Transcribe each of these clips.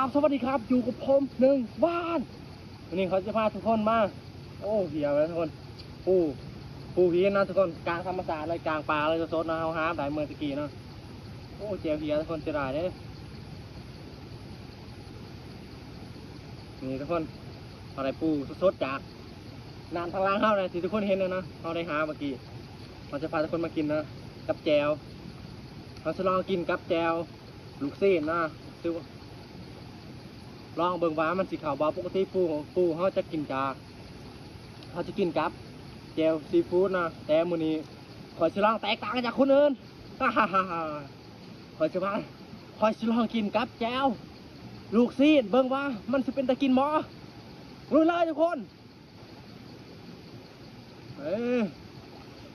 บสวัสดีครับอยู่กับผมหนึ่งบ้านวันนี้เขาจะพาทุกคนมาโอ้เหี้ยเลยทุกคนปูเหี้ยนะทุกคนกลางธรรมศาสตร์เลยกลางป่าเลยสดๆนะเขาหาได้เมื่อตะกี้นะโอ้เจียวเหี้ยทุกคนจะได้เด้นี่ทุกคนอะไรปูสดๆจากนานทางล่างเข้าเลยที่ทุกคนเห็นนะเขาได้หาเมื่อกี้เราจะพาทุกคนมากินนะกับแจวเราจะลองกินกับแจวลูกซีนนะซื้อลองเบิ่งว่ามันสีขาวบาปกติปูเขาจะกินกับแจวซีฟู้ดนะแต่มื้อนี้ขอยสิลองแตกต่างจากคนอื่นขอยสิลองกินกับแจวลูกซีนเบิ่งว่ามันสิเป็นตะกินหมอรู้เลยทุกคน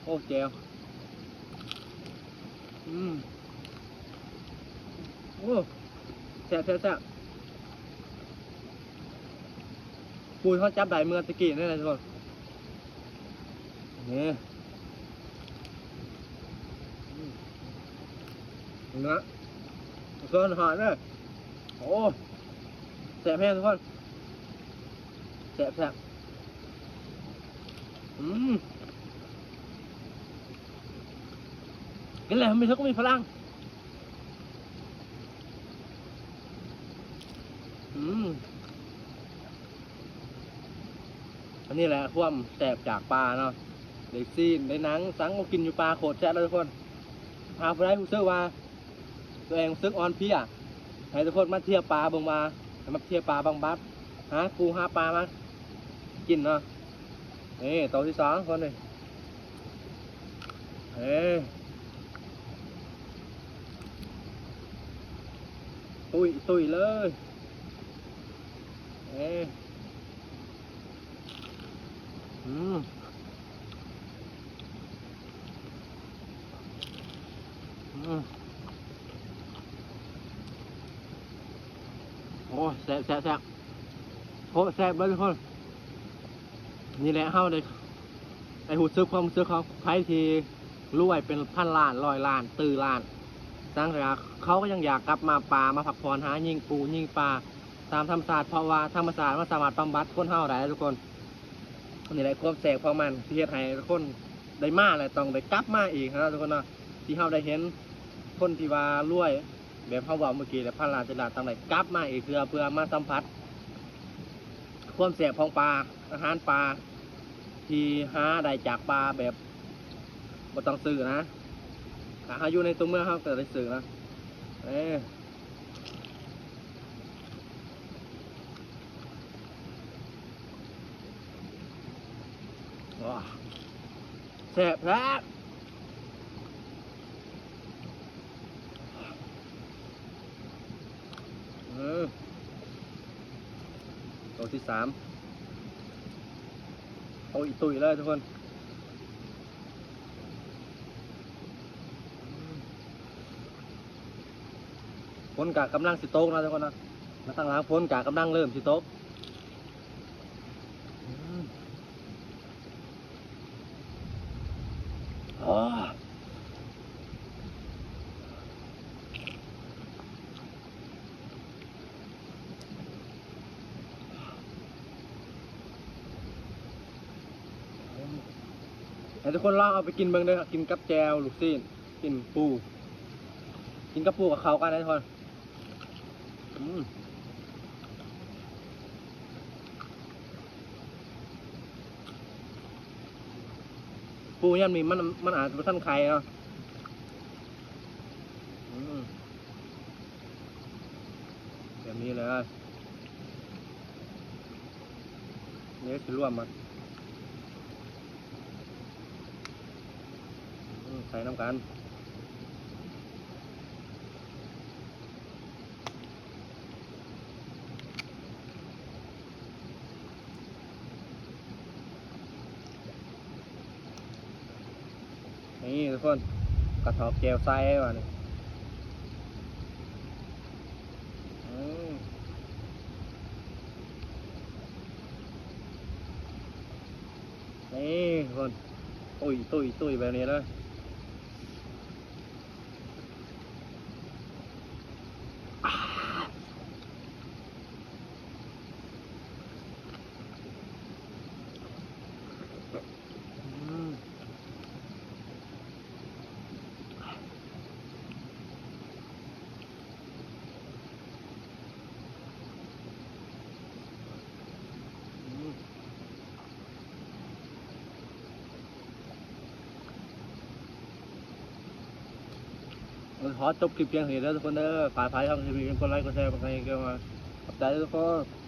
โอ้แจวโอ้แซ่บปูเขาจับได้เมื่อตะกี้นี่เลยทุกคนนี่เนื้อส่วนหอยเลยโอ้แซ่บแห้งทุกคนแซ่บกินอะไรมีทุกมีพลังอันนี้แหละความแสบจากปลาเนาะเด็กซีนได้หนังสังมากินอยู่ปลาโคตรแซ่บเลยทุกคนพาผู้ใดผู้ซื้อว่าตัวเองซื้อออนเพียให้ทุกคนมาเทียบปลาเบิ่งมามาเทียบปลาบางบัดหาปูหาปลามากินเนาะนี่ตัวที่สองคนเลยตุยเลยโอ้แซ่บโอ้แซ่บเลยทุกคนนี่แหละเฮาเลยไอหูซึกความซึกของไพ่ที่รวยเป็นพันล้าน100 ล้านตื่นล้านตั้งแต่เขาก็ยังอยากกลับมาป่ามาพักผ่อนหายิงปูยิงปลาตามธรรมศาสตร์เพราะว่าธรรมศาสตร์มันสามารถบำบัดคนเฮาได้ทุกคนนี่แหละความแสบของมันที่เฮ็ดให้ทุกคนได้มาเลยต้องได้กลับมาอีกนะทุกคนนะที่เฮาได้เห็นคนที่ว่ารวยแบบเขาบอกเมื่อกี้แต่พันล้านจะล้านต้องได้กลับมาอีกเพื่อมาสัมผัสความแสบของปลาอาหารปลาที่หาได้จากปลาแบบบ่ต้องซื้อนะหาอยู่ในตัวเมืองเขาแต่ได้ซื้อนะแซ่บครับตัวที่3เอาอีกตุยเลยทุกคนฝนกะกำลังสิโต๊กนะทุกคนนะมาตั้งหลังฝนกะกำลังเริ่มสิโต๊กให้ทุกคนลองเอาไปกินเบิ่งเลยกินกับแจวลูกซีนกินปูกินกับปูกับเขากันนะทุกคนปูย่ำนี่มันอาจจะไม่ทันไข่เนาะแบบนี้เลยนี่คือร่วมมันใส่น้ำกันนี่ทุกคนกระถอกแก้วไส้ว่ะนี่ทุกคนตุยแบบนี้เลย ขอจบคลิปเพียงเท่านี้แล้วทุกคนเด้อฝากท้ายทำทีวีกดไลค์กดแชร์กดไลค์กันมาขอบใจทุกคน